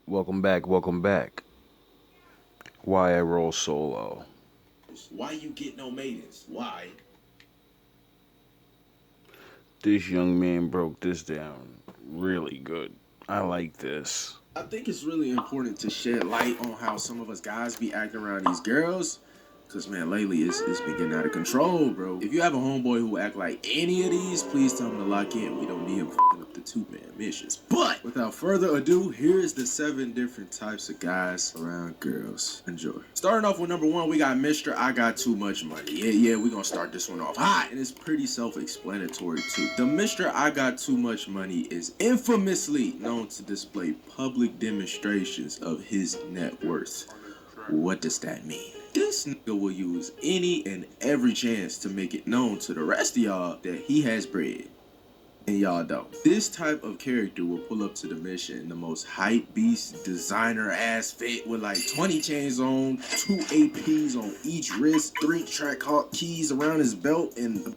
Welcome back, welcome back. Why I roll solo. Why you get no maidens? Why? This young man broke this down really good. I like this. I think it's really important to shed light on how some of us guys be acting around these girls. Cause man, lately it's been getting out of control, bro. If you have a homeboy who act like any of these, please tell him to lock in. We don't need him f***ing up the two-man missions. But without further ado, here's the 7 different types of guys around girls. Enjoy. Starting off with number 1, we got Mr. I got too much money. Yeah, we gonna start this one off hot. And it's pretty self-explanatory too. The Mr. I got too much money is infamously known to display public demonstrations of his net worth. What does that mean? This nigga will use any and every chance to make it known to the rest of y'all that he has bread. And y'all don't. This type of character will pull up to the mission in the most hype beast designer ass fit with like 20 chains on, 2 APs on each wrist, 3 track hawk keys around his belt, and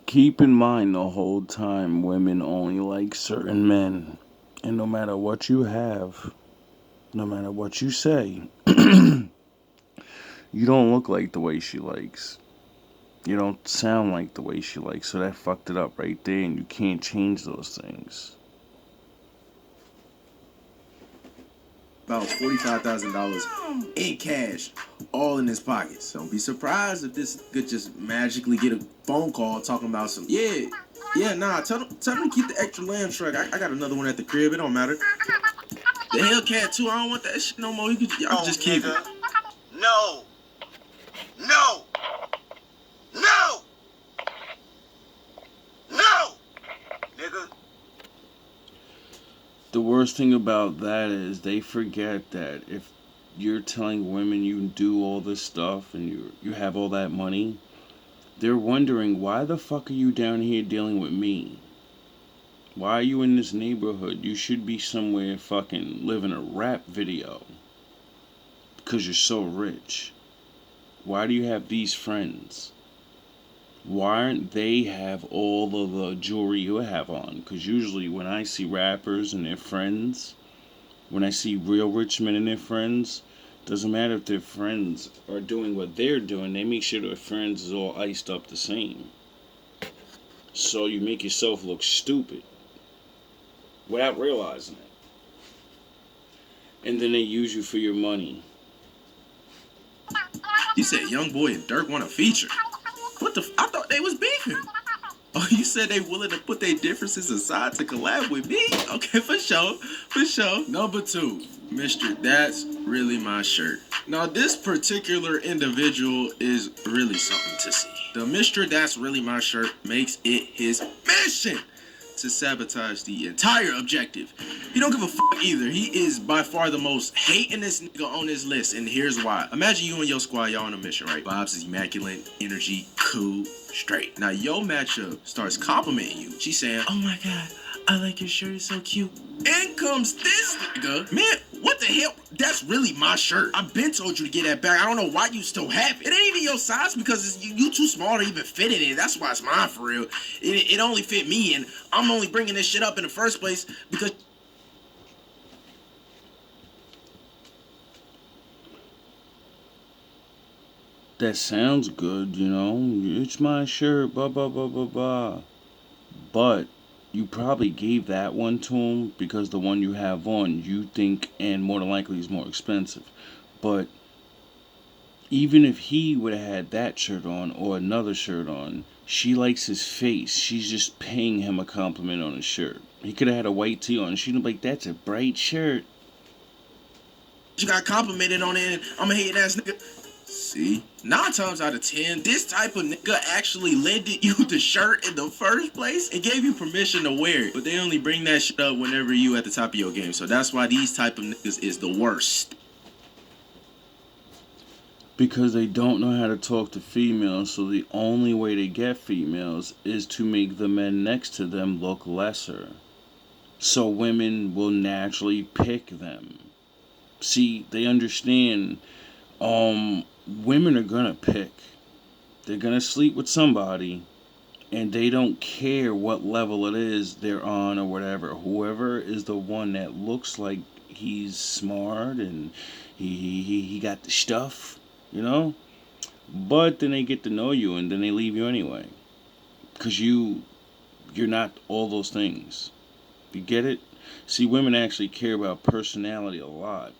Keep in mind the whole time women only like certain men. And no matter what you have, no matter what you say, you don't look like the way she likes. You don't sound like the way she likes. So that fucked it up right there, and you can't change those things. about $45,000 in cash, all in his pockets. Don't be surprised if this could just magically get a phone call talking about some, nah, tell him to keep the extra lamb truck. I got another one at the crib, it don't matter. The Hellcat too, I don't want that shit no more. Y'all can just keep it. No! No! No! No! Nigga. The worst thing about that is they forget that if you're telling women you do all this stuff and you have all that money, they're wondering, why the fuck are you down here dealing with me? Why are you in this neighborhood? You should be somewhere fucking living a rap video because you're so rich. Why do you have these friends? Why aren't they have all of the jewelry you have on? Because usually when I see rappers and their friends, when I see real rich men and their friends, doesn't matter if their friends are doing what they're doing, they make sure their friends is all iced up the same. So you make yourself look stupid without realizing it. And then they use you for your money. You said Young Boy and Dirk want a feature. What the I thought they was beefing. Oh, you said they willing to put their differences aside to collab with me? Okay, for sure. Number 2, Mr. That's Really My Shirt. Now, this particular individual is really something to see. The Mr. That's Really My Shirt makes it his mission to sabotage the entire objective. He don't give a fuck either. He is by far the most hatingest nigga on this list, and here's why. Imagine you and your squad, y'all on a mission, right? Vibes is immaculate, energy, cool, straight. Now, your matchup starts complimenting you. She's saying, oh my god, I like your shirt, it's so cute. In comes this nigga. Man, what the hell? That's really my shirt. I've been told you to get that back. I don't know why you still have it. It ain't even your size because you too small to even fit in it. That's why it's mine for real. It only fit me, and I'm only bringing this shit up in the first place because... That sounds good, you know. It's my shirt, blah, blah, blah, blah, blah. But you probably gave that one to him because the one you have on, you think, and more than likely, is more expensive. But even if he would have had that shirt on or another shirt on, she likes his face. She's just paying him a compliment on his shirt. He could have had a white tee on. She'd be like, that's a bright shirt. You got complimented on it, and I'm a hating ass nigga. See? 9 times out of 10, this type of nigga actually lended you the shirt in the first place and gave you permission to wear it. But they only bring that shit up whenever you at the top of your game. So that's why these type of niggas is the worst. Because they don't know how to talk to females, so the only way to get females is to make the men next to them look lesser. So women will naturally pick them. See, they understand, women are gonna pick. They're gonna sleep with somebody, And they don't care what level it is they're on or whatever. Whoever is the one that looks like he's smart and he got the stuff, you know? But then they get to know you and then they leave you anyway. Because you're not all those things. You get it? See, women actually care about personality a lot.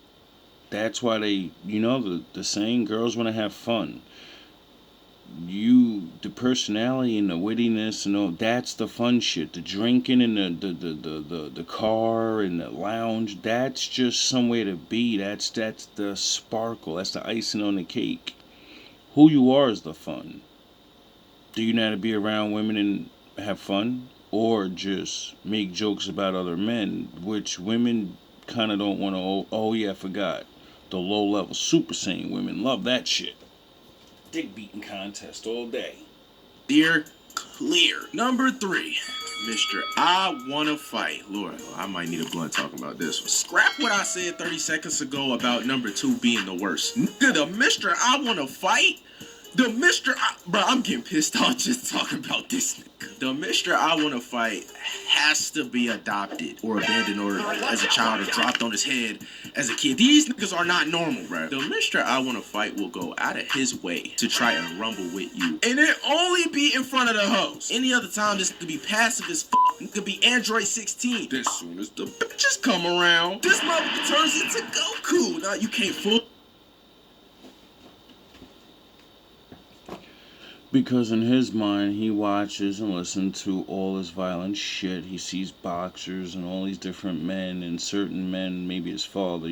That's why they, the saying, girls want to have fun. The personality and the wittiness and all, that's the fun shit. The drinking and the car and the lounge, that's just somewhere to be. That's the sparkle. That's the icing on the cake. Who you are is the fun. Do you know how to be around women and have fun? Or just make jokes about other men, which women kind of don't want to, oh yeah, I forgot. The low level Super Saiyan women love that shit. Dick beating contest all day. Dear clear. Number 3, Mr. I Wanna Fight. Lord, I might need a blunt talking about this one. Scrap what I said 30 seconds ago about number 2 being the worst. Nigga, the Mr. I Wanna Fight? The Mr. Bro, I'm getting pissed off just talking about this nigga. The Mr. I Wanna Fight has to be adopted or abandoned or as a child or dropped on his head as a kid. These niggas are not normal, bro. The Mr. I Wanna Fight will go out of his way to try and rumble with you. And it only be in front of the host. Any other time, this could be passive as fuck. It could be Android 16. As soon as the bitches come around, this motherfucker turns into Goku. Now you can't fool. Because in his mind, he watches and listens to all this violent shit. He sees boxers and all these different men and certain men, maybe his father,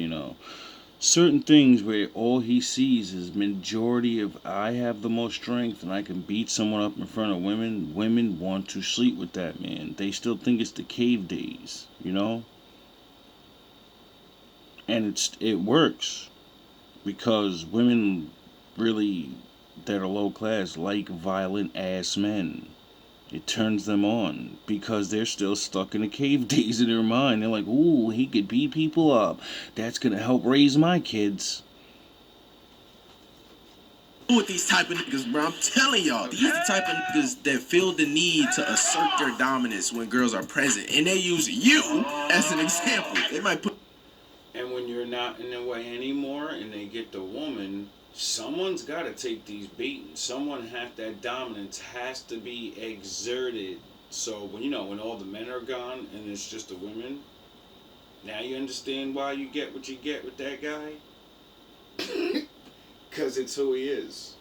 certain things where all he sees is majority of, I have the most strength and I can beat someone up in front of women. Women want to sleep with that man. They still think it's the cave days, And it works. Because women really, that are low class, like violent ass men. It turns them on because they're still stuck in the cave days in their mind. They're like, ooh, he could beat people up. That's gonna help raise my kids. With these type of niggas, bro, I'm telling y'all, these the type of niggas that feel the need to assert their dominance when girls are present, and they use you as an example. They might put. And when you're not in the way anymore, and they get the woman, someone's got to take these beatings. That dominance has to be exerted. So when all the men are gone and it's just the women, now you understand why you get what you get with that guy. Because it's who he is.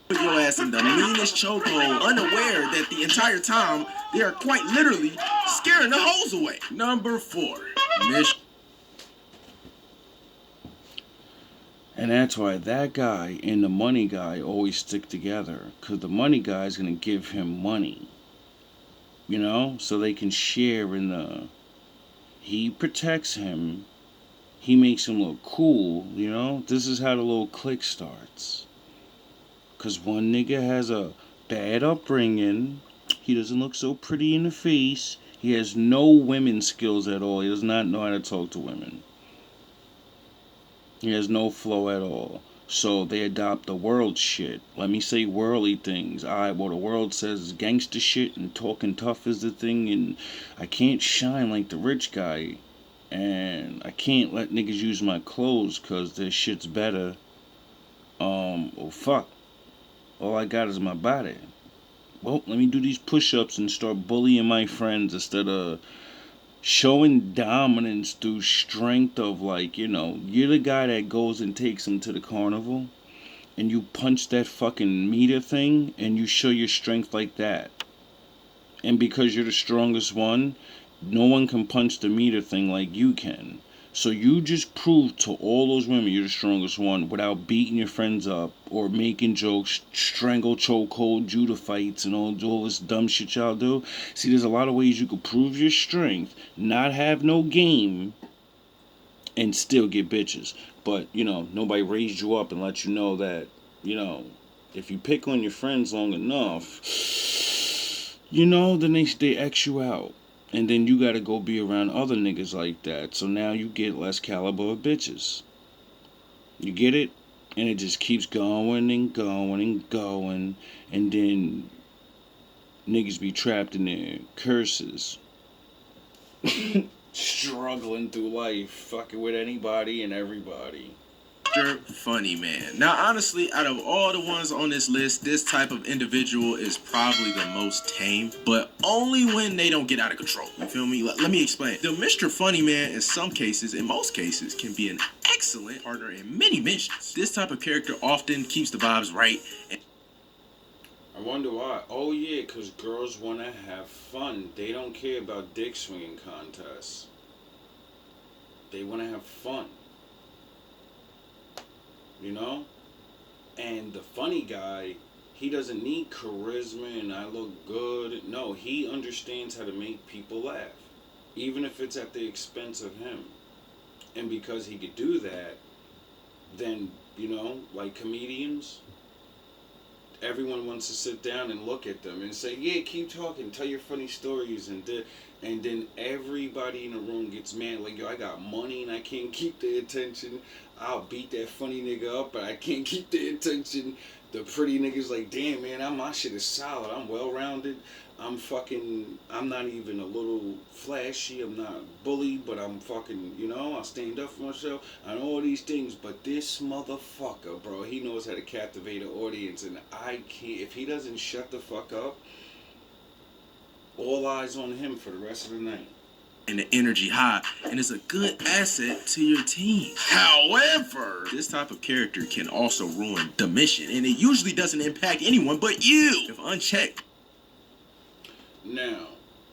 Put your ass in the meanest chokehold, unaware that the entire time they are quite literally scaring the hoes away. Number 4, Miss. And that's why that guy and the money guy always stick together. Because the money guy is going to give him money. So they can share in the... He protects him. He makes him look cool, This is how the little clique starts. Because one nigga has a bad upbringing. He doesn't look so pretty in the face. He has no women skills at all. He does not know how to talk to women. He has no flow at all. So they adopt the world shit. Let me say worldly things. The world says gangster shit and talking tough is the thing. And I can't shine like the rich guy. And I can't let niggas use my clothes because their shit's better. Fuck. All I got is my body. Well, let me do these push-ups and start bullying my friends instead of showing dominance through strength of you're the guy that goes and takes them to the carnival and you punch that fucking meter thing and you show your strength like that. And because you're the strongest one, no one can punch the meter thing like you can. So you just prove to all those women you're the strongest one without beating your friends up or making jokes, strangle, chokehold, Judah fights, and all this dumb shit y'all do. See, there's a lot of ways you could prove your strength, not have no game, and still get bitches. But, nobody raised you up and let you know that, if you pick on your friends long enough, then they X you out. And then you gotta go be around other niggas like that. So now you get less caliber of bitches. You get it? And it just keeps going and going and going. And then Niggas be trapped in their curses. Struggling through life, fucking with anybody and everybody. Mr. Funny Man. Now, honestly, out of all the ones on this list, this type of individual is probably the most tame, but only when they don't get out of control. You feel me? Let me explain. The Mr. Funny Man, in some cases, in most cases, can be an excellent partner in many missions. This type of character often keeps the vibes right. I wonder why. Oh yeah, because girls want to have fun. They don't care about dick swinging contests. They want to have fun. You know? And the funny guy, he doesn't need charisma and I look good. No, he understands how to make people laugh. Even if it's at the expense of him. And because he could do that, then, you know, like comedians, everyone wants to sit down and look at them and say, yeah, keep talking, tell your funny stories, and then everybody in the room gets mad, like, yo, I got money and I can't keep the attention. I'll beat that funny nigga up, but I can't keep the attention. The pretty nigga's like, damn, man, my shit is solid. I'm well-rounded. I'm not even a little flashy. I'm not bullied, but I'm fucking, you know, I stand up for myself. I know all these things, but this motherfucker, bro, he knows how to captivate an audience, and I can't, if he doesn't shut the fuck up, all eyes on him for the rest of the night. And the energy high, and it's a good asset to your team. However, this type of character can also ruin the mission, and it usually doesn't impact anyone but you if unchecked. Now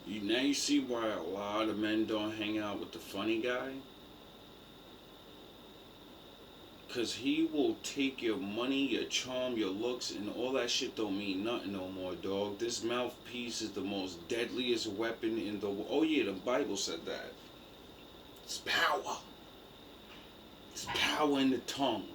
you see why a lot of men don't hang out with the funny guy? Because he will take your money, your charm, your looks, and all that shit don't mean nothing no more, dog. This mouthpiece is the most deadliest weapon in the world. Oh yeah, the Bible said that. It's power. It's power in the tongue.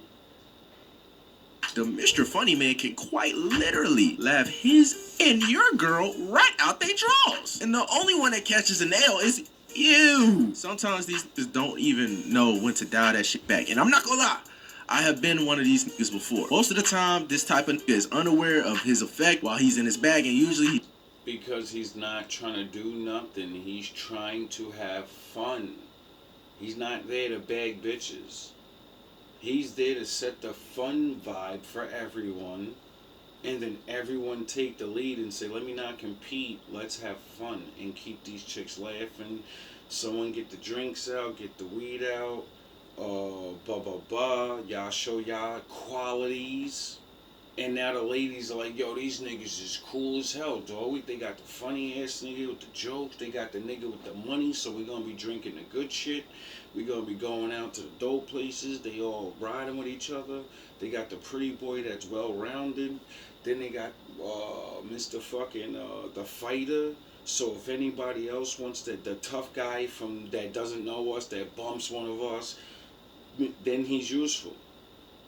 The Mr. Funny Man can quite literally laugh his and your girl right out they drawers. And the only one that catches a nail is you. Sometimes these niggas don't even know when to dial that shit back. And I'm not gonna lie, I have been one of these niggas before. Most of the time, this type of nigga is unaware of his effect while he's in his bag, and usually because he's not trying to do nothing. He's trying to have fun. He's not there to beg bitches. He's there to set the fun vibe for everyone, and then everyone take the lead and say, let me not compete, let's have fun and keep these chicks laughing. Someone get the drinks out, get the weed out, y'all show y'all qualities. And now the ladies are like, yo, these niggas is cool as hell, dog. They got the funny ass nigga with the jokes. They got the nigga with the money, so we're going to be drinking the good shit. We're going to be going out to the dope places. They all riding with each other. They got the pretty boy that's well-rounded. Then they got Mr. fucking, the fighter. So if anybody else wants the tough guy from that doesn't know us, that bumps one of us, then he's useful.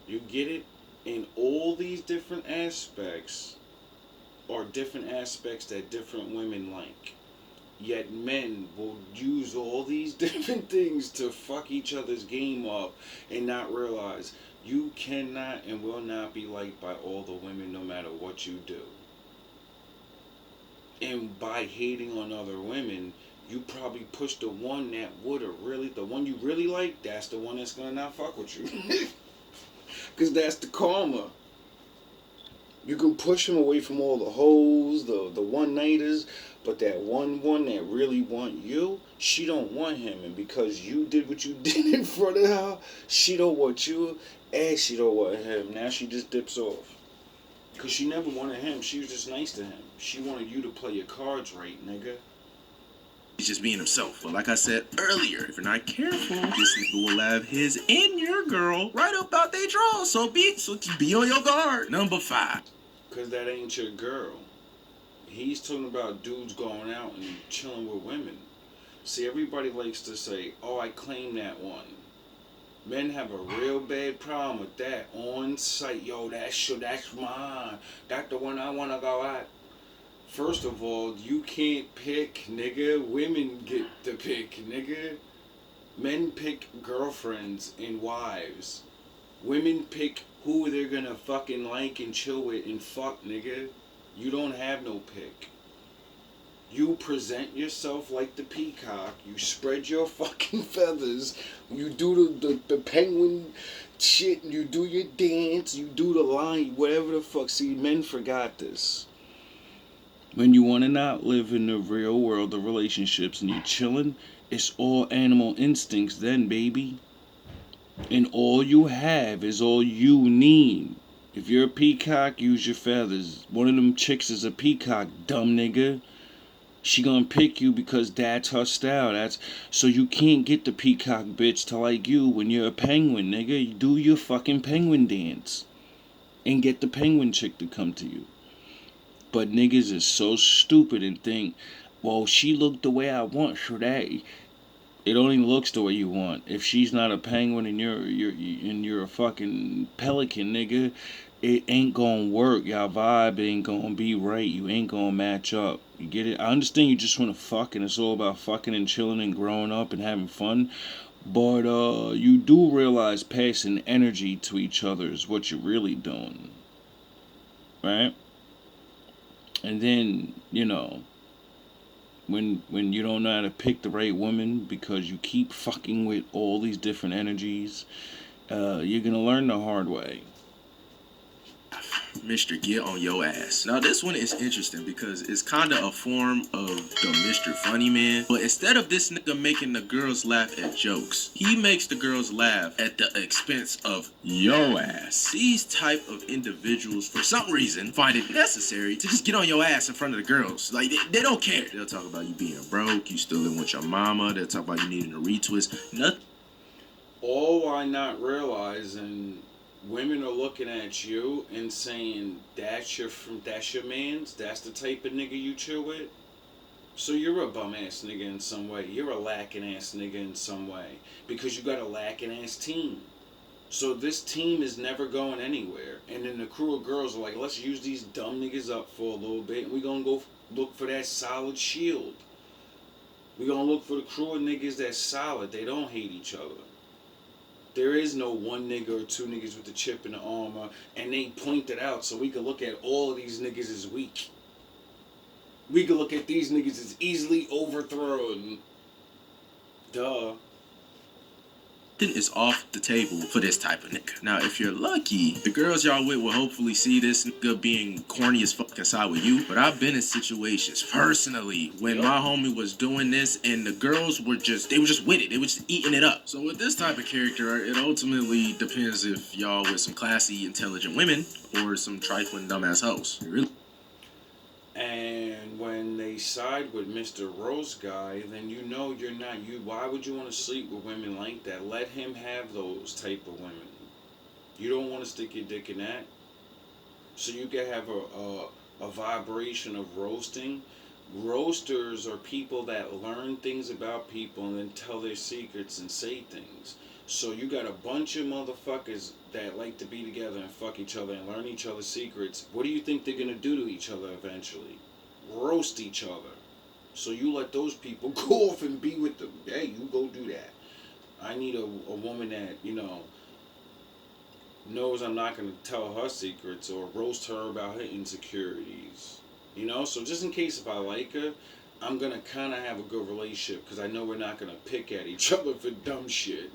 You get it? And all these different aspects are different aspects that different women like. Yet men will use all these different things to fuck each other's game up and not realize you cannot and will not be liked by all the women no matter what you do. And by hating on other women, you probably push the one that would have really, the one you really like, that's the one that's gonna not fuck with you. Because that's the karma. You can push him away from all the hoes, the one-nighters, but that one that really want you, she don't want him. And because you did what you did in front of her, she don't want you, and she don't want him. Now she just dips off. Because she never wanted him. She was just nice to him. She wanted you to play your cards right, nigga. he's just being himself. But like I said earlier, if you're not careful, this nigga will have his and your girl right up out they draw. So just be on your guard. Number 5. Because that ain't your girl. He's talking about dudes going out and chilling with women. See, everybody likes to say, oh, I claim that one. Men have a real bad problem with that on site. Yo, that's mine. That's the one I want to go at. First of all, you can't pick, nigga. Women get to pick, nigga. Men pick girlfriends and wives. Women pick who they're gonna fucking like and chill with and fuck, nigga. You don't have no pick. You present yourself like the peacock. You spread your fucking feathers. You do the penguin shit. You do your dance. You do the line. Whatever the fuck. See, men forgot this. When you want to not live in the real world of relationships and you're chilling, it's all animal instincts then, baby. And all you have is all you need. If you're a peacock, use your feathers. One of them chicks is a peacock, dumb nigga. She gonna pick you because that's her style. That's so you can't get the peacock bitch to like you when you're a penguin, nigga. You do your fucking penguin dance and get the penguin chick to come to you. But niggas is so stupid and think, well, she looked the way I want, so that it only looks the way you want. If she's not a penguin and you're a fucking pelican, nigga, it ain't gonna work. Y'all vibe ain't gonna be right. You ain't gonna match up. You get it? I understand you just wanna fuck and it's all about fucking and chilling and growing up and having fun. But you do realize passing energy to each other is what you're really doing. Right? And then, when you don't know how to pick the right woman because you keep fucking with all these different energies, you're gonna learn the hard way. Mr. Get on Your Ass. Now this one is interesting because it's kind of a form of the Mr. Funny Man, but instead of this nigga making the girls laugh at jokes, he makes the girls laugh at the expense of your ass. These type of individuals, for some reason, find it necessary to just get on your ass in front of the girls. Like, they don't care. They'll talk about you being broke, you still living with your mama, they'll talk about you needing a retwist, nothing. All while not realizing women are looking at you and saying that's your man's, that's the type of nigga you chill with. So you're a bum ass nigga in some way. You're a lacking ass nigga in some way because you got a lacking ass team. So this team is never going anywhere. And then the crew of girls are like, let's use these dumb niggas up for a little bit and we're gonna go look for that solid shield. We're gonna look for the crew of niggas that's solid. They don't hate each other. There is no one nigga or two niggas with the chip in the armor, and they point it out so we can look at all of these niggas as weak. We can look at these niggas as easily overthrown. Duh. Is off the table for this type of nigga. Now, if you're lucky, the girls y'all with will hopefully see this nigga being corny as fuck inside with you. But I've been in situations personally when my homie was doing this and the girls were just with it. They were just eating it up. So with this type of character, it ultimately depends if y'all with some classy, intelligent women or some trifling dumbass hoes. Really. And when they side with Mr. Rose Guy, then you know you're not you. Why would you want to sleep with women like that? Let him have those type of women. You don't want to stick your dick in that. So you can have a vibration of roasting. Roasters are people that learn things about people and then tell their secrets and say things. So you got a bunch of motherfuckers that like to be together and fuck each other and learn each other's secrets. What do you think they're gonna do to each other eventually? Roast each other. So you let those people go off and be with them. Hey, you go do that. I need a woman that, knows I'm not gonna tell her secrets or roast her about her insecurities. So just in case if I like her, I'm gonna kind of have a good relationship because I know we're not gonna pick at each other for dumb shit.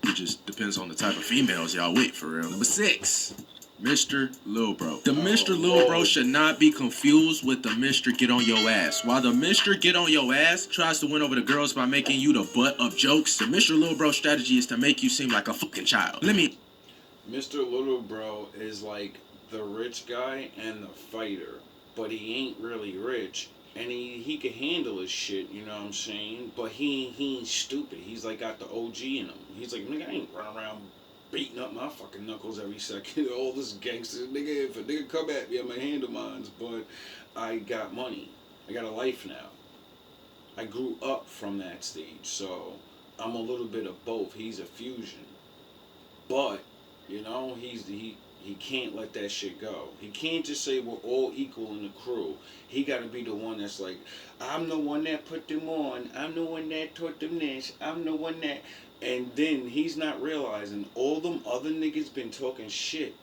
It just depends on the type of females y'all with, for real. Number 6, Mr. Lil Bro. The Mr. Lil Bro should not be confused with the Mr. Get on Your Ass. While the Mr. Get on Your Ass tries to win over the girls by making you the butt of jokes, the Mr. Lil Bro strategy is to make you seem like a fucking child. Mr. Little Bro is like the rich guy and the fighter, but he ain't really rich, and he can handle his shit, you know what I'm saying? But he ain't stupid. He's like got the OG in him. He's like, nigga, I ain't running around beating up my fucking knuckles every second. All this gangster, nigga, if a nigga come at me, I'ma handle mines, but I got money. I got a life now. I grew up from that stage, so I'm a little bit of both. He's a fusion. But, he can't let that shit go. He can't just say we're all equal in the crew. He got to be the one that's like, I'm the one that put them on. I'm the one that taught them this. I'm the one that... And then he's not realizing all them other niggas been talking shit.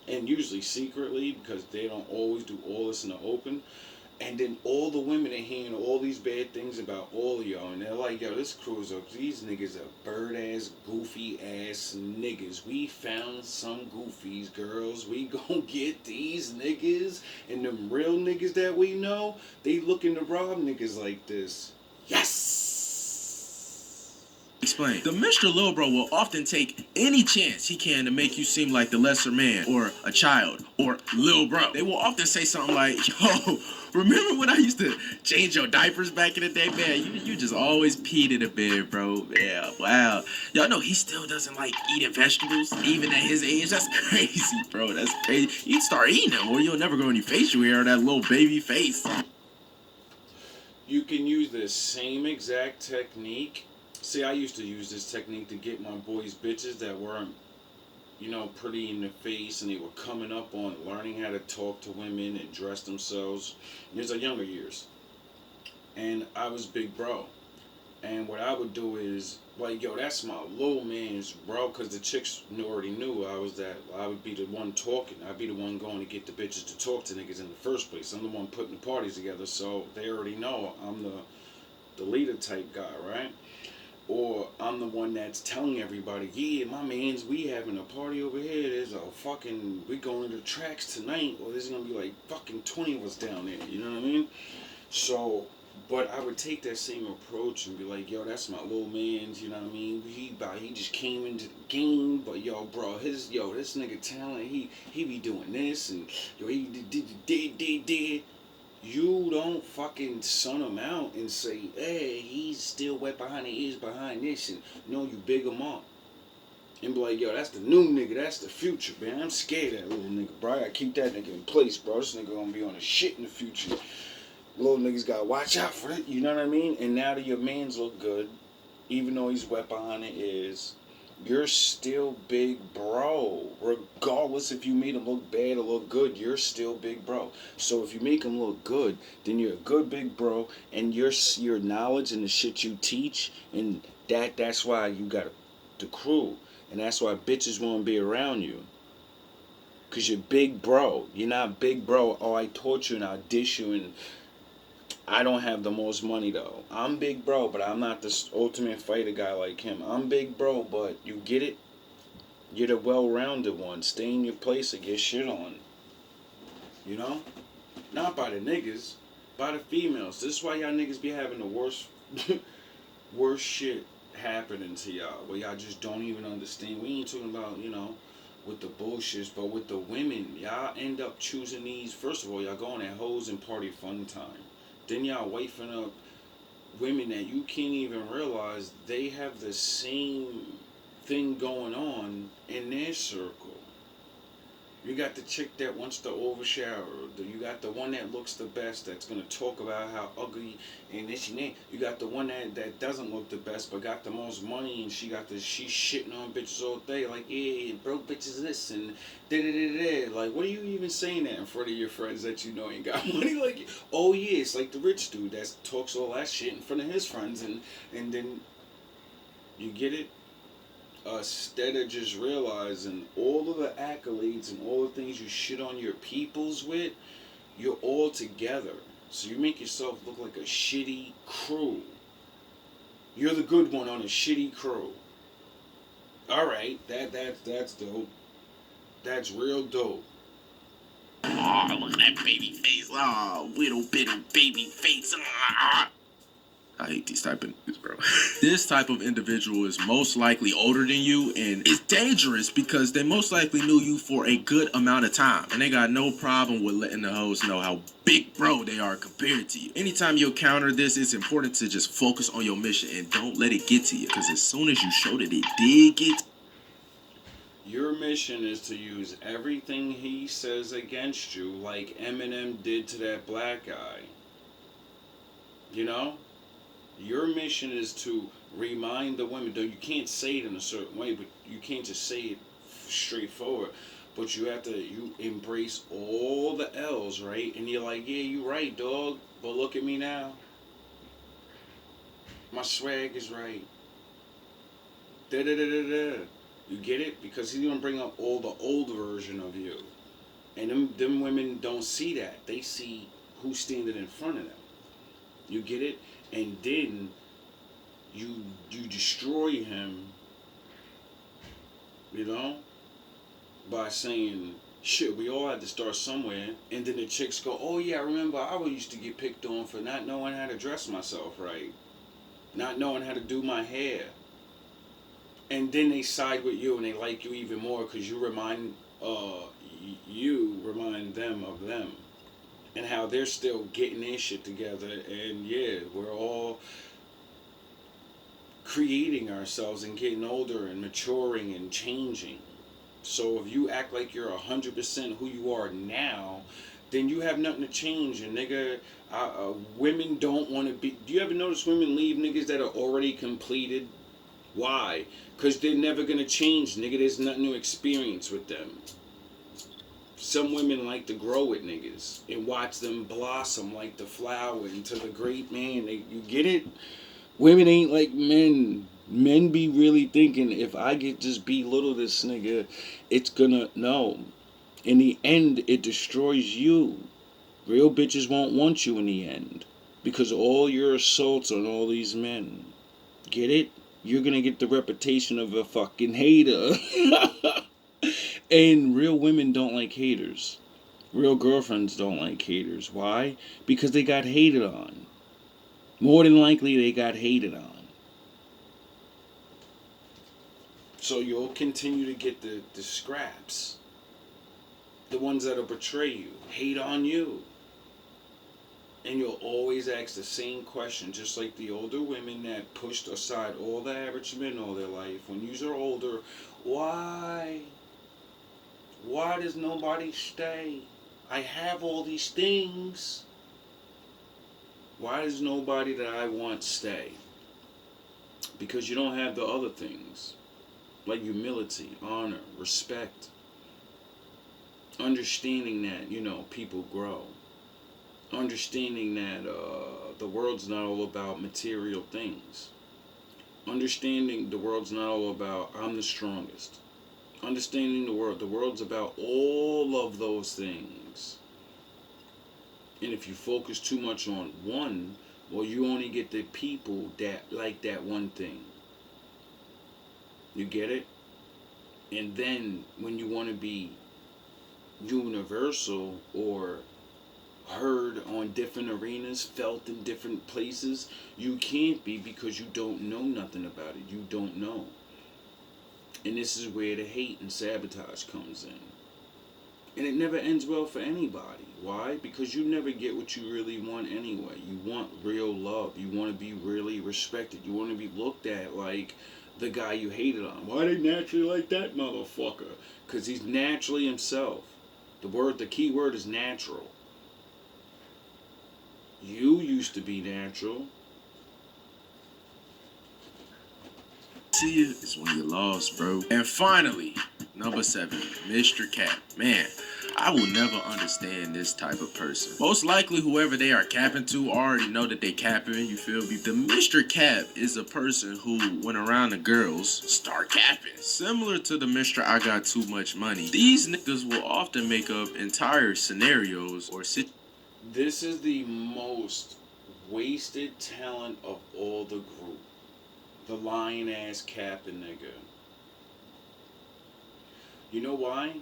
And usually secretly, because they don't always do all this in the open. And then all the women are hearing all these bad things about all of y'all, and they're like, yo, this crew's up. These niggas are bird ass, goofy ass niggas. We found some goofies, girls. We gon' get these niggas. And them real niggas that we know, they looking to rob niggas like this. Yes! Explain. The Mr. Lil Bro will often take any chance he can to make you seem like the lesser man, or a child, or Lil Bro. They will often say something like, yo, remember when I used to change your diapers back in the day? Man, you just always peed in the bed, bro. Yeah, wow. Y'all know he still doesn't like eating vegetables, even at his age. That's crazy, bro. That's crazy. You start eating them, or you'll never grow any facial hair or that little baby face. You can use the same exact technique. See, I used to use this technique to get my boys bitches that weren't, pretty in the face, and they were coming up on learning how to talk to women and dress themselves. These are younger years. And I was big bro. And what I would do is, like, yo, that's my little man's bro, because the chicks already knew I would be the one talking. I'd be the one going to get the bitches to talk to niggas in the first place. I'm the one putting the parties together, so they already know I'm the leader type guy, right? Or I'm the one that's telling everybody, yeah, my mans, we having a party over here. There's we going to the tracks tonight, or there's going to be like fucking 20 of us down there. You know what I mean? So, but I would take that same approach and be like, yo, that's my little man's, you know what I mean? He just came into the game, but yo, bro, this nigga talent, he be doing this, and yo, he did. You don't fucking sun him out and say, hey, he's still wet behind the ears behind this, and no, you big him up. And be like, yo, that's the new nigga, that's the future, man. I'm scared of that little nigga, bro. I gotta keep that nigga in place, bro. This nigga gonna be on the shit in the future. Little niggas gotta watch out for it, you know what I mean? And now that your mans look good, even though he's wet behind the ears, you're still big bro. Regardless if you made him look bad or look good, you're still big bro. So if you make him look good, then you're a good big bro, and your knowledge and the shit you teach, and that's why you got the crew, and that's why bitches want to be around you. Cause you're big bro. You're not big bro. Oh, I taught you and I dish you, and I don't have the most money though. I'm big bro, but I'm not the ultimate fighter guy like him. I'm big bro, but you get it? You're the well-rounded one. Stay in your place or get shit on. You know? Not by the niggas, by the females. This is why y'all niggas be having the worst shit happening to y'all. Where y'all just don't even understand. We ain't talking about, with the bullshits, but with the women. Y'all end up choosing these. First of all, y'all going at hoes and party fun time. Then y'all wifing up women that you can't even realize they have the same thing going on in their circle. You got the chick that wants to overshower. You got the one that looks the best that's going to talk about how ugly and this and that. You got the one that doesn't look the best but got the most money, and she's shitting on bitches all day. Like, yeah, broke bitches this and da-da-da-da. Like, what are you even saying that in front of your friends that you know ain't got money? Like, oh yeah, it's like the rich dude that talks all that shit in front of his friends, and then you get it? Instead of just realizing all of the accolades and all the things you shit on your peoples with, you're all together. So you make yourself look like a shitty crew. You're the good one on a shitty crew. Alright, that's dope. That's real dope. Oh, look at that baby face. Oh, little bit of baby face. I hate these type of niggas, bro. This type of individual is most likely older than you, and it's dangerous because they most likely knew you for a good amount of time, and they got no problem with letting the hoes know how big bro they are compared to you. Anytime you encounter this, it's important to just focus on your mission and don't let it get to you, because as soon as you show that it did get, your mission is to use everything he says against you, like Eminem did to that black guy. You know? Your mission is to remind the women, though you can't say it in a certain way, but you can't just say it straightforward, but you embrace all the L's, right? And you're like, yeah, you right, dog, but look at me now. My swag is right. Da-da-da-da-da. You get it? Because he's gonna bring up all the old version of you. And them women don't see that. They see who's standing in front of them. You get it? And then you destroy him, you know, by saying, shit, we all had to start somewhere. And then the chicks go, oh yeah, I remember I used to get picked on for not knowing how to dress myself right, not knowing how to do my hair. And then they side with you and they like you even more because you remind them of them and how they're still getting their shit together. And yeah, we're all creating ourselves and getting older and maturing and changing. So if you act like you're 100% who you are now, then you have nothing to change. And nigga, women don't want to be. Do you ever notice women leave niggas that are already completed? Why? Because they're never gonna change, nigga. There's nothing to experience with them. Some women like to grow with niggas and watch them blossom like the flower into the great man. You get it? Women ain't like men. Men be really thinking, if I get just belittle this nigga, it's gonna, no. In the end, it destroys you. Real bitches won't want you in the end. Because all your assaults on all these men. Get it? You're gonna get the reputation of a fucking hater. And real women don't like haters. Real girlfriends don't like haters. Why? Because they got hated on. More than likely, they got hated on. So you'll continue to get the scraps. The ones that'll betray you, hate on you. And you'll always ask the same question, just like the older women that pushed aside all the average men all their life. When you're older, why? Why does nobody stay? I have all these things. Why does nobody that I want stay? Because you don't have the other things. Like humility, honor, respect. Understanding that, people grow. Understanding that the world's not all about material things. Understanding the world's not all about I'm the strongest. Understanding the world's about all of those things. And if you focus too much on one, well, you only get the people that like that one thing. You get it? And then when you want to be universal or heard on different arenas, felt in different places, you can't be because you don't know nothing about it. You don't know. And this is where the hate and sabotage comes in. And it never ends well for anybody. Why? Because you never get what you really want anyway. You want real love. You want to be really respected. You want to be looked at like the guy you hated on. Why they naturally like that motherfucker? Because he's naturally himself. The key word is natural. You used to be natural. See you is when you're lost, bro. And finally, number 7, Mr. Cap. Man, I will never understand this type of person. Most likely, whoever they are capping to already know that they capping, you feel me? The Mr. Cap is a person who, when around the girls, start capping. Similar to the Mr. I got too much money. These niggas will often make up entire scenarios or situations. This is the most wasted talent of all the group. The lying ass capping nigga. You know why?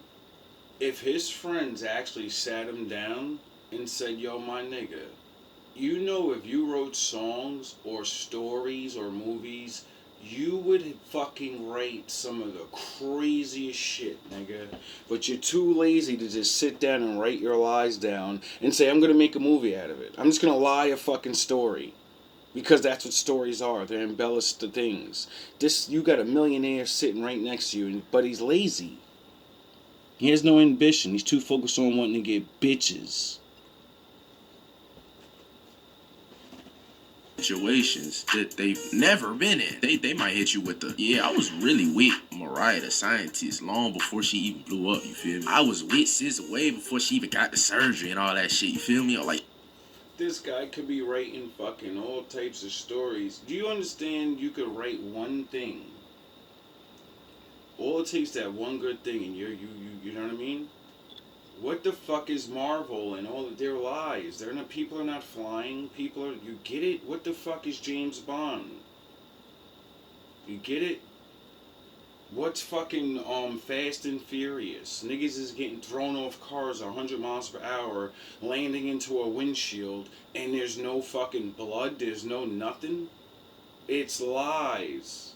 If his friends actually sat him down and said, yo, my nigga, if you wrote songs or stories or movies, you would fucking write some of the craziest shit, nigga. But you're too lazy to just sit down and write your lies down and say, I'm gonna make a movie out of it. I'm just gonna lie a fucking story. Because that's what stories are. They're embellished to things. You got a millionaire sitting right next to you, but he's lazy. He has no ambition. He's too focused on wanting to get bitches. Situations that they've never been in. They might hit you with I was really with Mariah the Scientist long before she even blew up, you feel me? I was with SZA way before she even got the surgery and all that shit, you feel me? Like, this guy could be writing fucking all types of stories. Do you understand you could write one thing? All it takes that one good thing and you know what I mean? What the fuck is Marvel and all of their lies? They're not. People are not flying. People are. You get it? What the fuck is James Bond? You get it? What's fucking Fast and Furious? Niggas is getting thrown off cars 100 miles per hour, landing into a windshield, and there's no fucking blood. There's no nothing. It's lies.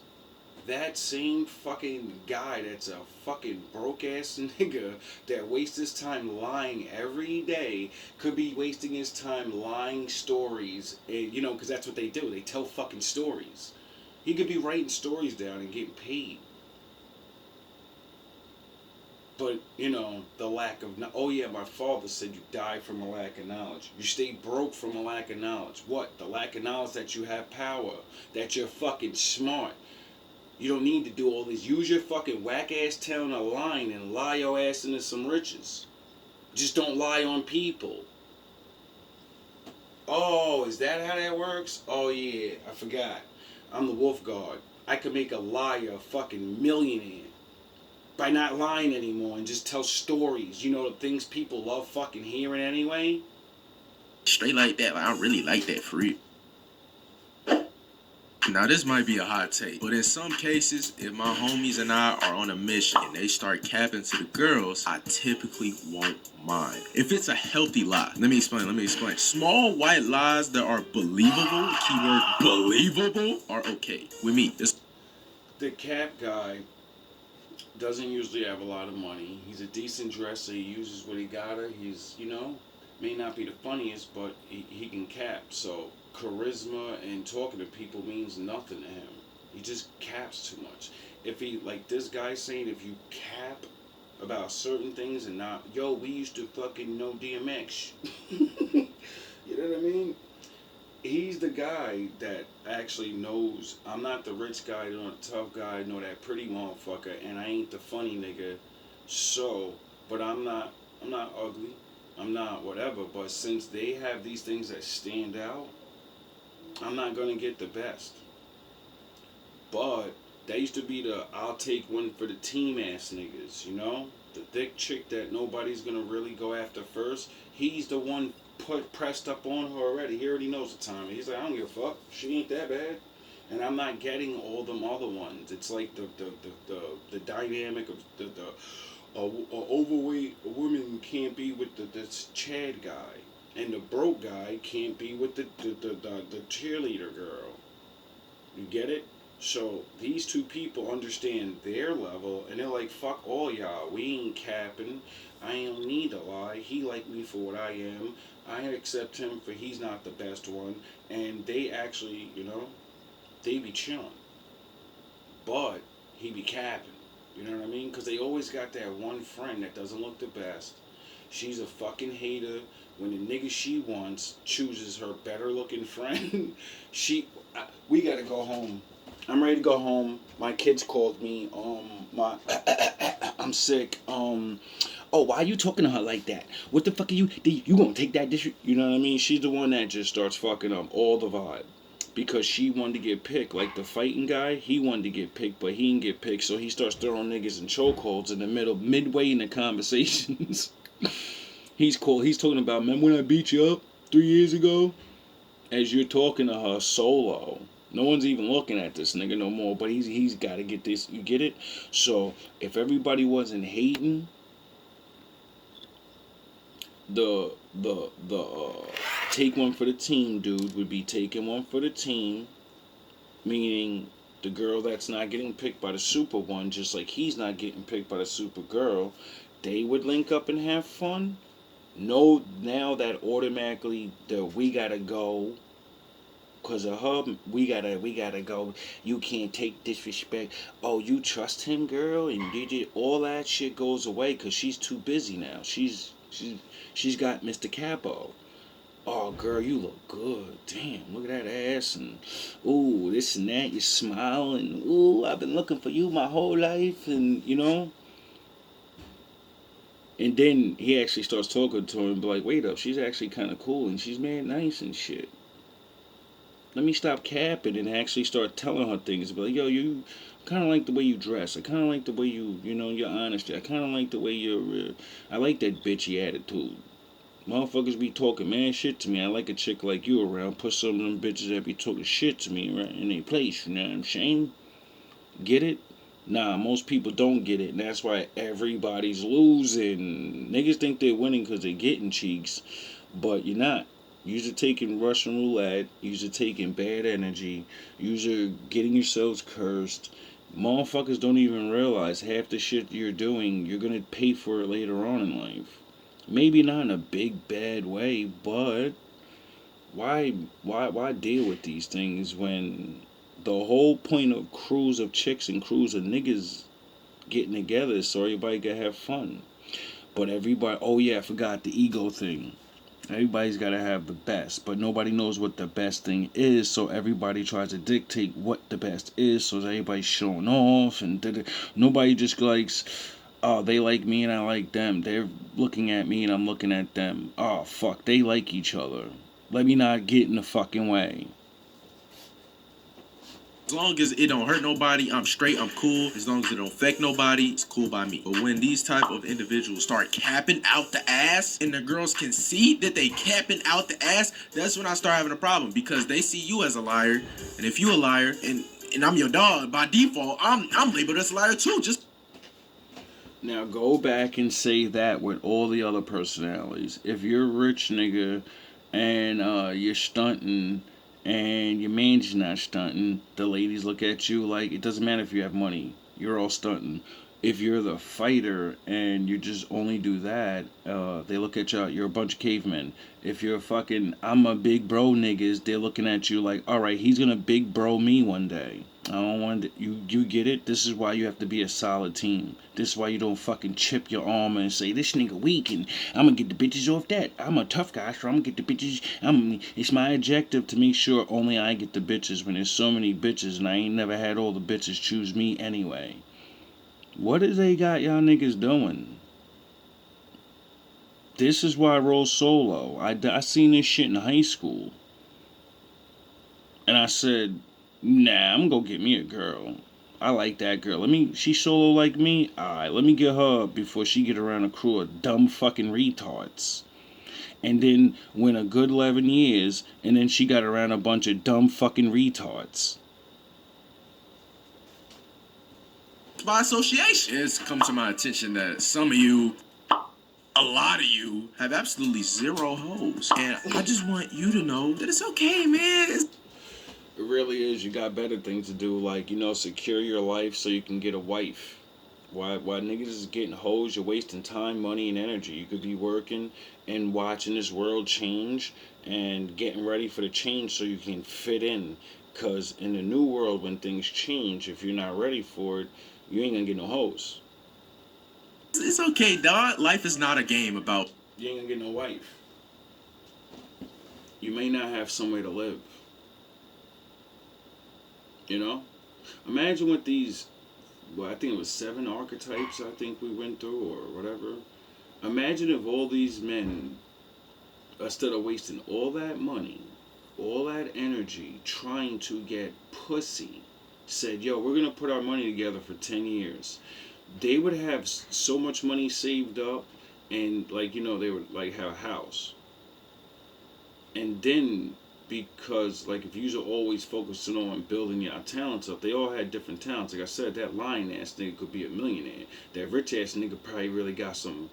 That same fucking guy that's a fucking broke ass nigga that wastes his time lying every day could be wasting his time lying stories, and, you know, because that's what they do. They tell fucking stories. He could be writing stories down and getting paid. But, you know, the lack of... Oh, yeah, my father said you die from a lack of knowledge. You stay broke from a lack of knowledge. What? The lack of knowledge that you have power. That you're fucking smart. You don't need to do all this. Use your fucking whack-ass telling a line and lie your ass into some riches. Just don't lie on people. Oh, is that how that works? Oh, yeah, I forgot. I'm the wolf guard. I could make a liar a fucking millionaire by not lying anymore and just tell stories. You know, the things people love fucking hearing anyway. Straight like that. Like, I really like that for real. Now, this might be a hot take, but in some cases, if my homies and I are on a mission and they start capping to the girls, I typically won't mind. If it's a healthy lie. Let me explain. Small white lies that are believable, keyword believable, are okay. With me, it's... The cap guy doesn't usually have a lot of money. He's a decent dresser. He uses what he gotta. He's, you know, may not be the funniest, but he can cap. So charisma and talking to people means nothing to him. He just caps too much. If he, like this guy saying, if you cap about certain things and not, yo, we used to fucking know DMX. You know what I mean? He's the guy that actually knows I'm not the rich guy, nor the tough guy, nor that pretty motherfucker, and I ain't the funny nigga. So, but I'm not ugly. I'm not whatever. But since they have these things that stand out, I'm not gonna get the best. But that used to be the I'll take one for the team ass niggas, you know? The thick chick that nobody's gonna really go after first. He's the one pressed up on her already. He already knows the time. He's like, I don't give a fuck. She ain't that bad. And I'm not getting all them other ones. It's like the dynamic of the overweight woman can't be with this Chad guy, and the broke guy can't be with the cheerleader girl. You get it? So these two people understand their level, and they're like, fuck all y'all. We ain't capping. I don't need to lie. He like me for what I am. I accept him for he's not the best one. And they actually, you know, they be chilling. But he be capping. You know what I mean? Because they always got that one friend that doesn't look the best. She's a fucking hater. When the nigga she wants chooses her better looking friend, we gotta go home. I'm ready to go home. My kids called me. I'm sick. Oh, why are you talking to her like that? What the fuck are you? You gonna take that dish? You know what I mean? She's the one that just starts fucking up all the vibe. Because she wanted to get picked. Like the fighting guy, he wanted to get picked, but he didn't get picked, so he starts throwing niggas in chokeholds in the middle, midway in the conversations. He's talking about, remember when I beat you up 3 years ago? As you're talking to her solo. No one's even looking at this nigga no more, but he's got to get this. You get it? So if everybody wasn't hating, the take one for the team dude would be taking one for the team, meaning the girl that's not getting picked by the super one, just like he's not getting picked by the super girl, they would link up and have fun. No, now that automatically we gotta go. Cause of her, we gotta go. You can't take disrespect. Oh, you trust him, girl, and did it? All that shit goes away. Cause she's too busy now. She's got Mr. Capo. Oh, girl, you look good. Damn, look at that ass, and ooh, this and that. You smile, and ooh, I've been looking for you my whole life, and you know. And then he actually starts talking to her and be like, wait up, she's actually kind of cool, and she's mad nice and shit. Let me stop capping and actually start telling her things. Be like, yo, you kind of like the way you dress. I kind of like the way your honesty. I kind of like the way you're. I like that bitchy attitude. Motherfuckers be talking mad shit to me. I like a chick like you around. Put some of them bitches that be talking shit to me right in their place. You know what I'm saying? Get it? Nah, most people don't get it, and that's why everybody's losing. Niggas think they're winning because they're getting cheeks, but you're not. You're taking Russian roulette. You're taking bad energy. You're getting yourselves cursed. Motherfuckers don't even realize half the shit you're doing, you're gonna pay for it later on in life. Maybe not in a big bad way, but why deal with these things when the whole point of crews of chicks and crews of niggas getting together is so everybody can have fun. But everybody, oh yeah, I forgot the ego thing. Everybody's got to have the best, but nobody knows what the best thing is, so everybody tries to dictate what the best is, so everybody's showing off, and nobody just likes, oh, they like me and I like them. They're looking at me and I'm looking at them. Oh, fuck, they like each other. Let me not get in the fucking way. As long as it don't hurt nobody, I'm straight, I'm cool. As long as it don't affect nobody, it's cool by me. But when these type of individuals start capping out the ass and the girls can see that they capping out the ass, that's when I start having a problem because they see you as a liar. And if you a liar and I'm your dog, by default, I'm labeled as a liar too. Just now go back and say that with all the other personalities. If you're a rich nigga and you're stunting and your man's not stunting, the ladies look at you like it doesn't matter if you have money, you're all stunting. If you're the fighter and you just only do that, they look at you, you're a bunch of cavemen. If you're fucking, I'm a big bro niggas, they're looking at you like, alright, he's gonna big bro me one day. I don't want to, you get it? This is why you have to be a solid team. This is why you don't fucking chip your armor and say, this nigga weak and I'm gonna get the bitches off that. I'm a tough guy, so I'm gonna get the bitches. It's my objective to make sure only I get the bitches when there's so many bitches and I ain't never had all the bitches choose me anyway. What is they got y'all niggas doing? This is why I roll solo. I seen this shit in high school. And I said, nah, I'm gonna get me a girl. I like that girl. She solo like me? Alright, let me get her before she get around a crew of dumb fucking retards. And then went a good 11 years, and then she got around a bunch of dumb fucking retards. by association. It's come to my attention that some of you, a lot of you, have absolutely zero hoes. And I just want you to know that it's okay, man. It really is. You got better things to do, like, secure your life so you can get a wife. Why niggas is getting hoes, you're wasting time, money, and energy. You could be working and watching this world change and getting ready for the change so you can fit in. Because in the new world, when things change, if you're not ready for it, you ain't gonna get no hoes. It's okay, dog. Life is not a game about... You ain't gonna get no wife. You may not have somewhere to live. Imagine with these, I think it was 7 archetypes I think we went through or whatever. Imagine if all these men, instead of wasting all that money, all that energy trying to get pussy, said, yo, we're going to put our money together for 10 years. They would have so much money saved up and, they would, have a house. And then, because, if you're always focusing on building your talents up, they all had different talents. Like I said, that lying-ass nigga could be a millionaire. That rich-ass nigga probably really got some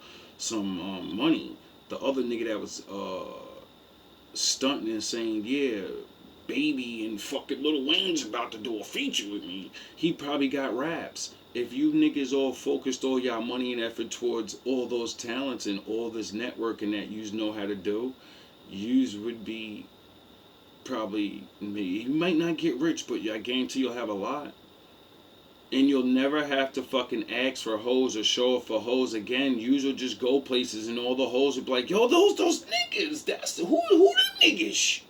money. The other nigga that was, stunting and saying, yeah, Baby and fucking Lil Wayne's about to do a feature with me, he probably got raps. If you niggas all focused all y'all money and effort towards all those talents and all this networking that yous know how to do, yous would be probably, you might not get rich, but I guarantee you'll have a lot. And you'll never have to fucking ask for hoes or show up for hoes again. Yous will just go places and all the hoes will be like, yo, those niggas, who them niggas?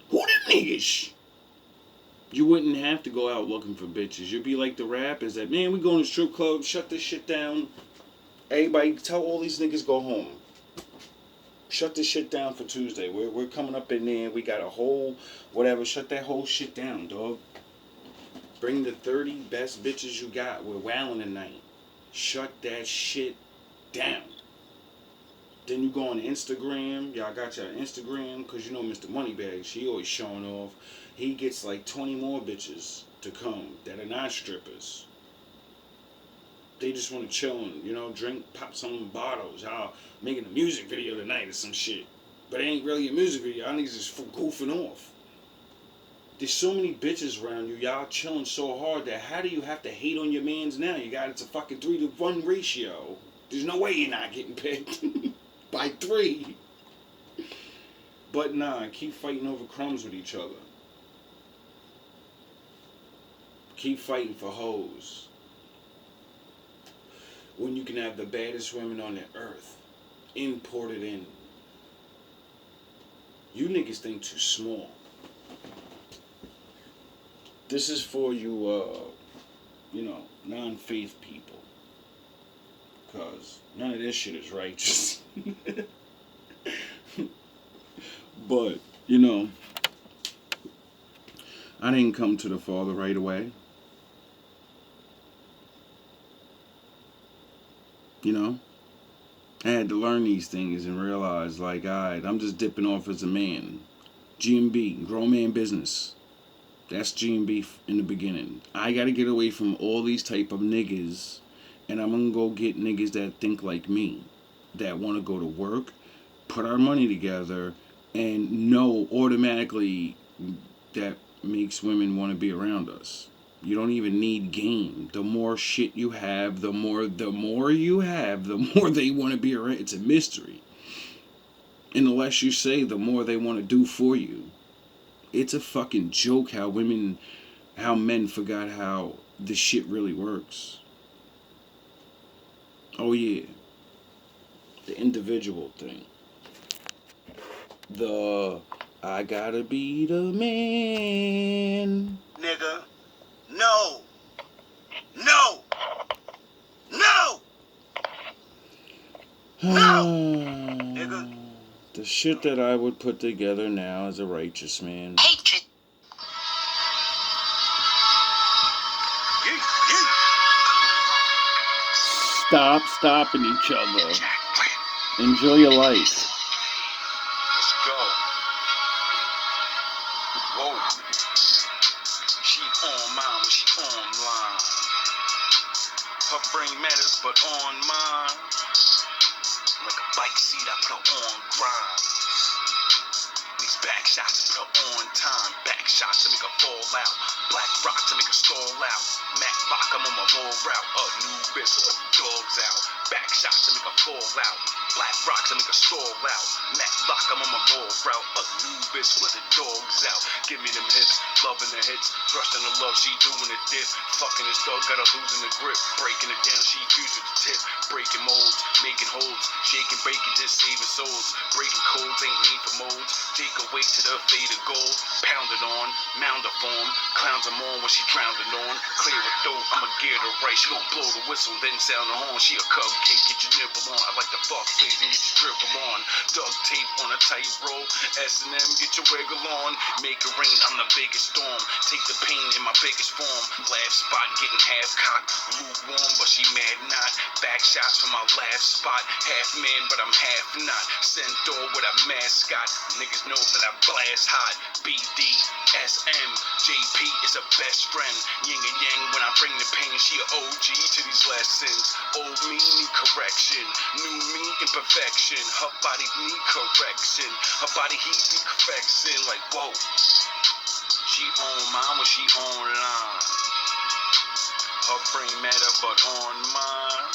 Who them niggas? You wouldn't have to go out looking for bitches. You'd be like the rappers that, man, we going to strip club, shut this shit down. Everybody, tell all these niggas go home. Shut this shit down for Tuesday. We're coming up in there. We got a whole whatever. Shut that whole shit down, dog. Bring the 30 best bitches you got. We're wailing tonight. Shut that shit down. Then you go on Instagram. Y'all got your Instagram because you know Mr. Moneybag. She always showing off. He gets like 20 more bitches to come that are not strippers. They just want to chill and, you know, drink, pop some bottles. Y'all making a music video tonight or some shit. But it ain't really a music video. Y'all niggas just goofing off. There's so many bitches around you. Y'all chilling so hard that how do you have to hate on your mans now? You got it's a fucking 3-to-1 ratio. There's no way you're not getting picked by 3. But nah, keep fighting over crumbs with each other. Keep fighting for hoes. When you can have the baddest women on the earth imported in. You niggas think too small. This is for you, non-faith people. Because none of this shit is righteous. But, I didn't come to the Father right away. I had to learn these things and realize, like, alright, I'm just dipping off as a man. GMB, grown man business. That's GMB in the beginning. I gotta get away from all these type of niggas, and I'm gonna go get niggas that think like me, that want to go to work, put our money together, and know automatically that makes women want to be around us. You don't even need game. The more shit you have, the more you have, the more they want to be around. It's a mystery. And the less you say, the more they want to do for you. It's a fucking joke how men forgot how this shit really works. Oh yeah. The individual thing. I gotta be the man. Nigga. No. No. No. No. Nigga. The shit that I would put together now as a righteous man. Stop stopping each other. Enjoy your life. Let's go. Whoa. She on mine when she online. Her brain matters, but on mine. Like a bike seat, I put her on grind. These back shots to put her on time. Back shots to make her fall out. Black rock to make her stall out. Mac rock, I'm on my roll route. A new bitch with the dogs out. Back shots to make her fall out. Black rock to make her stall out. Mac rock, I'm on my roll route. A new bitch with the dogs out. Give me them hips, loving the hits. Thrusting the love, she doing the dip. Fucking this dog, got her losing the grip. Breaking it down, she fused with the tip. Breaking molds, making holds. Shaking, breaking, just saving souls. Breaking codes ain't made for molds. Take away to the faded gold. Pound it on, mound a form. Clowns them on when she drowned it on. Clear a throat, I'ma gear the right. She gon' blow the whistle, then sound the horn. She a cupcake, get your nipple on. I like the fuck face and get your dribble on. Duct tape on a tight roll. S&M, get your wiggle on. Make it rain, I'm the biggest storm. Take the pain in my biggest form. Laugh spot, getting half cocked. Lukewarm, but she mad not. Back shots from my laugh spot. Half man, but I'm half not. Centaur with a mascot. Niggas know that I blast hot. BD, SM, JP is a best friend. Yin and yang when I bring the pain. She a OG to these lessons. Old me need correction. New me imperfection. Her body need correction. Her body heat be perfection. Like whoa. She on mine when she online. Her brain matter but on mine.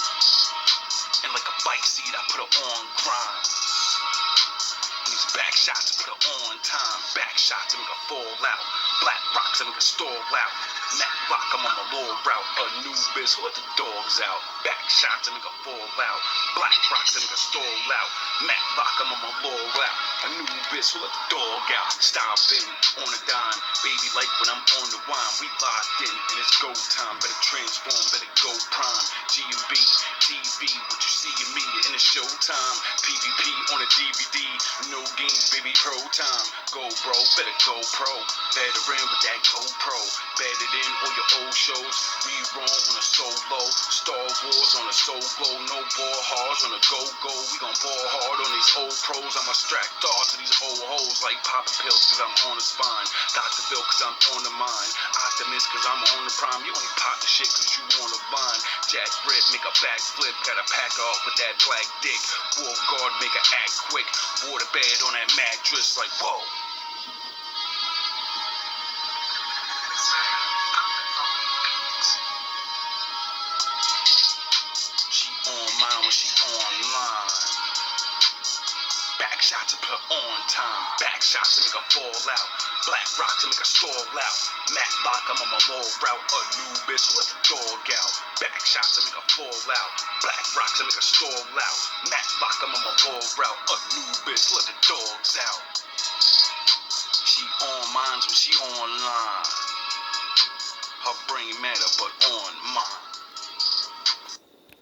And like a bike seat I put her on grind. These back shots put her on time. Back shots to make her fall out. Black rocks to make her stall out. Mac rock, I'm on my low route. A new bitch, let the dogs out. Back shots to make her fall out. Black rocks to make her stall out. Mac rock, I'm on my low route. A new bitch, let the dog out. Stomping on a dime. Baby like when I'm on the wine. We locked in and it's go time. Better transform, better go prime. GMB TV, what you see in me in the showtime. PvP on a DVD, no games, baby, pro time. Go bro, better go pro. Veteran with that GoPro. Bedded in all your old shows. Rerun on a solo. Star Wars on a soul glow. No ball hards on a go-go. We gon' ball hard on these old pros. I'm a strapped off to these old hoes like poppin' pills cause I'm on the spine. Dr. Bill cause I'm on the mind. Optimist cause I'm on the prime. You only pop the shit cause you on the line. Jack Rip, make a backflip. Gotta pack her up with that black dick. Wolf guard, make her act quick. Water bed on that mattress like whoa. She on mine when she online. Back shots to put on time. Back shots to make her fall out. Black rock to make her stall out. Matt lock, I'm on my mall route. A new bitch, let the dog out. Back shots to make her fall out. Black rock to make her stall out. Matt lock, I'm on my mall route. A new bitch, let the dogs out. She on mines when she online. Her brain matter, but on mine.